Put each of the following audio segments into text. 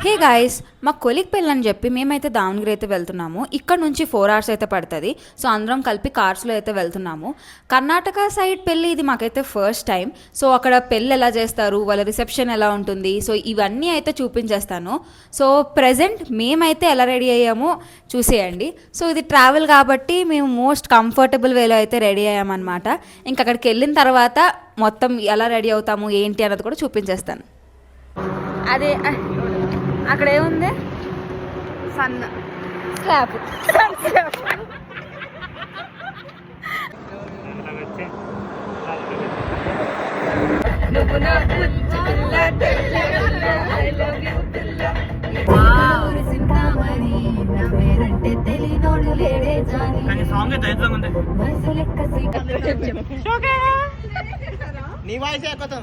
Hey guys, మా కొలిక్ పెళ్ళని చెప్పి మేమైతే దావణగిరి అయితే వెళ్తున్నాము. ఇక్కడ నుంచి 4 hours అయితే పడుతుంది. సో అందరం కలిపి కార్స్లో అయితే వెళ్తున్నాము. కర్ణాటక సైడ్ పెళ్ళి ఇది మాకైతే ఫస్ట్ టైం. సో అక్కడ పెళ్ళి ఎలా చేస్తారు, వాళ్ళ రిసెప్షన్ ఎలా ఉంటుంది, సో ఇవన్నీ అయితే చూపించేస్తాను. సో ప్రెజెంట్ మేమైతే ఎలా రెడీ అయ్యామో చూసేయండి. సో ఇది ట్రావెల్ కాబట్టి మేము మోస్ట్ కంఫర్టబుల్ వేలో అయితే రెడీ అయ్యామన్నమాట. ఇంక అక్కడికి వెళ్ళిన తర్వాత మొత్తం ఎలా రెడీ అవుతాము ఏంటి అన్నది కూడా చూపించేస్తాను. అదే అక్కడ ఏముంది, సన్ స్లాబ్. నీ voice ఎక్కుతాం.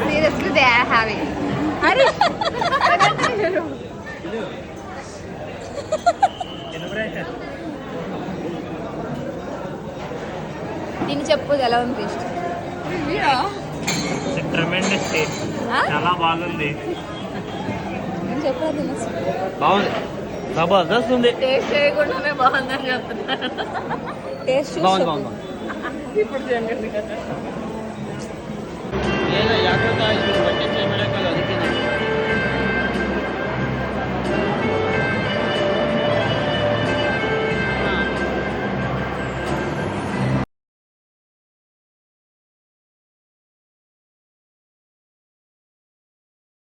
Seriously, they are having. నేను చెప్పు ఎలా ఉంది టేస్ట్? ట్రెమెండస్ టేస్ట్, చాలా బాగుంది. నేను చెప్పాను బాగుంది, జబర్దస్త్ ఉంది. టేస్ట్ చేయకుండానే బాగుందని చెప్తున్నారు. టేస్ట్ బాగుంది. ఇప్పుడు